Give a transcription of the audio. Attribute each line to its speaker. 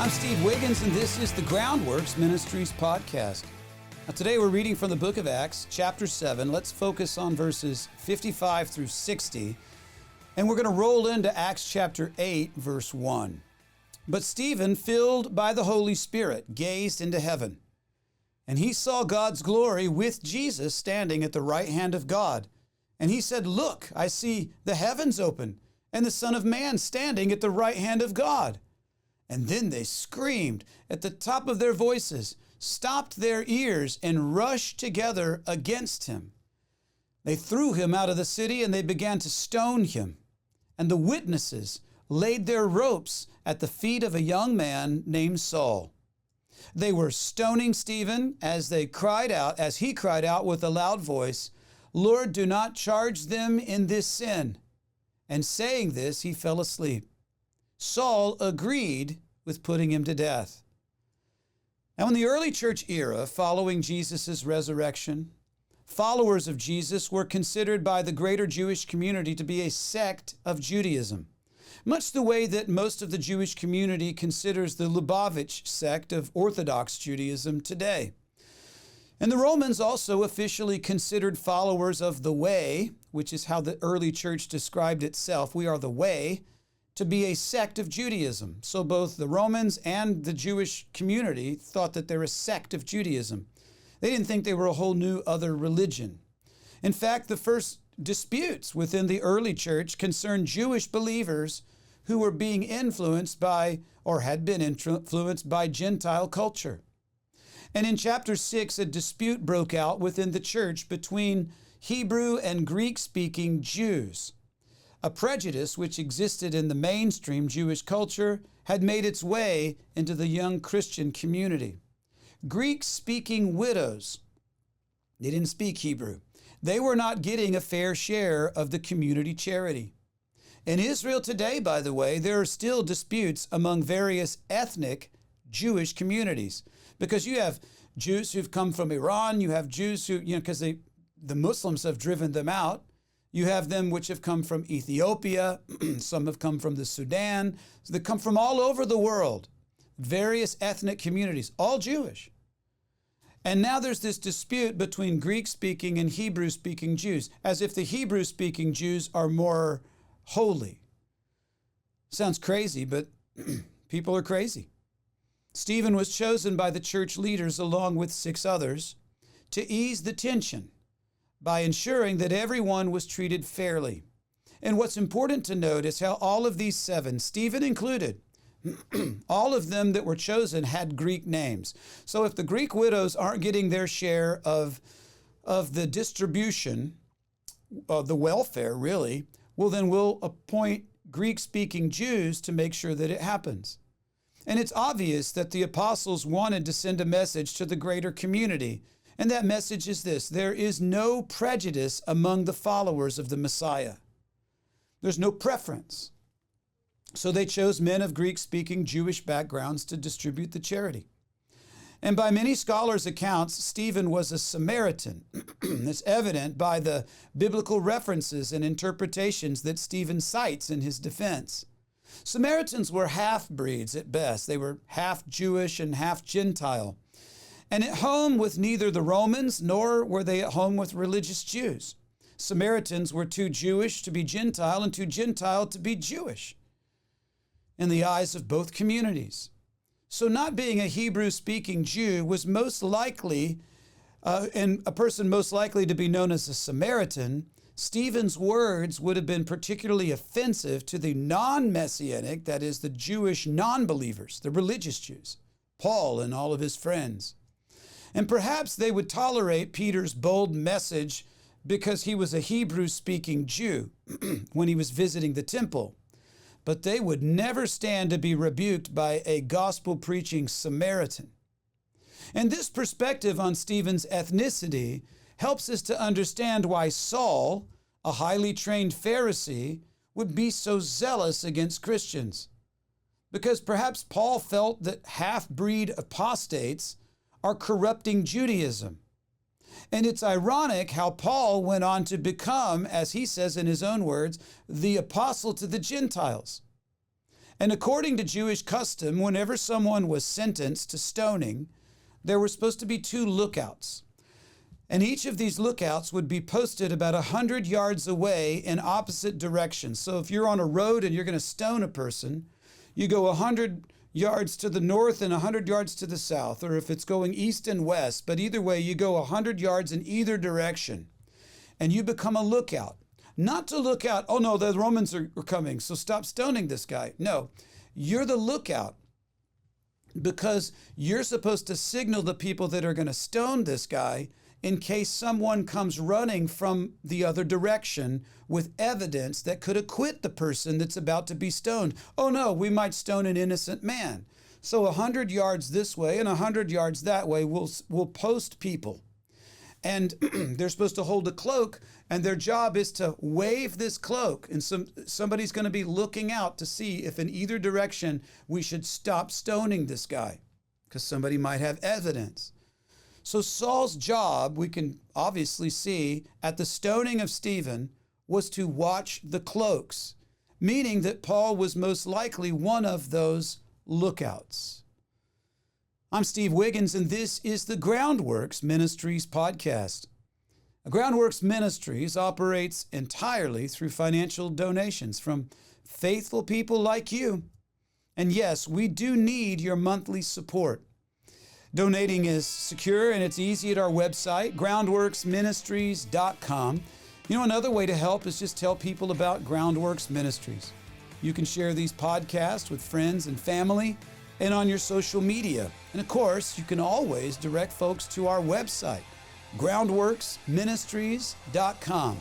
Speaker 1: I'm Steve Wiggins, and this is the Groundworks Ministries podcast. Now, today we're reading from the book of Acts, chapter 7. Let's focus on verses 55 through 60, and we're going to roll into Acts chapter 8, verse 1. But Stephen, filled by the Holy Spirit, gazed into heaven, and he saw God's glory with Jesus standing at the right hand of God. And he said, "Look, I see the heavens open, and the Son of Man standing at the right hand of God." And then they screamed at the top of their voices, stopped their ears, and rushed together against him. They threw him out of the city, and they began to stone him. And the witnesses laid their ropes at the feet of a young man named Saul. They were stoning Stephen as he cried out with a loud voice, "Lord, do not charge them in this sin." And saying this, he fell asleep. Saul agreed with putting him to death. Now, in the early church era, following Jesus' resurrection, followers of Jesus were considered by the greater Jewish community to be a sect of Judaism, much the way that most of the Jewish community considers the Lubavitch sect of Orthodox Judaism today. And the Romans also officially considered followers of the Way, which is how the early church described itself, "We are the Way," to be a sect of Judaism. So both the Romans and the Jewish community thought that they're a sect of Judaism. They didn't think they were a whole new other religion. In fact, the first disputes within the early church concerned Jewish believers who were being influenced by, or had been influenced by, Gentile culture. And in chapter 6, a dispute broke out within the church between Hebrew and Greek-speaking Jews. A prejudice which existed in the mainstream Jewish culture had made its way into the young Christian community. Greek-speaking widows, they didn't speak Hebrew. They were not getting a fair share of the community charity. In Israel today, by the way, there are still disputes among various ethnic Jewish communities, because you have Jews who've come from Iran, you have Jews who, because the Muslims have driven them out. You have them which have come from Ethiopia, some have come from the Sudan, so they come from all over the world, various ethnic communities, all Jewish. And now there's this dispute between Greek-speaking and Hebrew-speaking Jews, as if the Hebrew-speaking Jews are more holy. Sounds crazy, but people are crazy. Stephen was chosen by the church leaders along with 6 others to ease the tension by ensuring that everyone was treated fairly. And what's important to note is how all of these 7, Stephen included, all of them that were chosen had Greek names. So if the Greek widows aren't getting their share of the distribution, of the welfare really, well then we'll appoint Greek-speaking Jews to make sure that it happens. And it's obvious that the apostles wanted to send a message to the greater community. And that message is this: there is no prejudice among the followers of the Messiah. There's no preference. So they chose men of Greek-speaking Jewish backgrounds to distribute the charity. And by many scholars' accounts, Stephen was a Samaritan. It's evident by the biblical references and interpretations that Stephen cites in his defense. Samaritans were half-breeds at best. They were half Jewish and half Gentile, and at home with neither the Romans nor were they at home with religious Jews. Samaritans were too Jewish to be Gentile and too Gentile to be Jewish in the eyes of both communities. So not being a Hebrew-speaking Jew was most likely, and a person most likely to be known as a Samaritan, Stephen's words would have been particularly offensive to the non-Messianic, that is, the Jewish non-believers, the religious Jews, Paul and all of his friends. And perhaps they would tolerate Peter's bold message because he was a Hebrew-speaking Jew when he was visiting the temple. But they would never stand to be rebuked by a gospel-preaching Samaritan. And this perspective on Stephen's ethnicity helps us to understand why Saul, a highly trained Pharisee, would be so zealous against Christians. Because perhaps Paul felt that half-breed apostates are corrupting Judaism. And it's ironic how Paul went on to become, as he says in his own words, the apostle to the Gentiles. And according to Jewish custom, whenever someone was sentenced to stoning, there were supposed to be 2 lookouts. And each of these lookouts would be posted about 100 yards away in opposite directions. So if you're on a road and you're going to stone a person, you go 100 yards to the north and 100 yards to the south, or if it's going east and west, but either way, you go 100 yards in either direction, and you become a lookout. Not to look out, oh no, the Romans are coming, so stop stoning this guy. No, you're the lookout because you're supposed to signal the people that are going to stone this guy in case someone comes running from the other direction with evidence that could acquit the person that's about to be stoned. Oh no, we might stone an innocent man. So 100 yards this way and 100 yards that way, we'll post people. And they're supposed to hold a cloak, and their job is to wave this cloak. And somebody's going to be looking out to see if in either direction we should stop stoning this guy, because somebody might have evidence. So Saul's job, we can obviously see at the stoning of Stephen, was to watch the cloaks, meaning that Paul was most likely one of those lookouts. I'm Steve Wiggins, and this is the Groundworks Ministries podcast. Groundworks Ministries operates entirely through financial donations from faithful people like you. And yes, we do need your monthly support. Donating is secure and it's easy at our website, groundworksministries.com. You know, another way to help is just tell people about Groundworks Ministries. You can share these podcasts with friends and family and on your social media. And of course, you can always direct folks to our website, groundworksministries.com.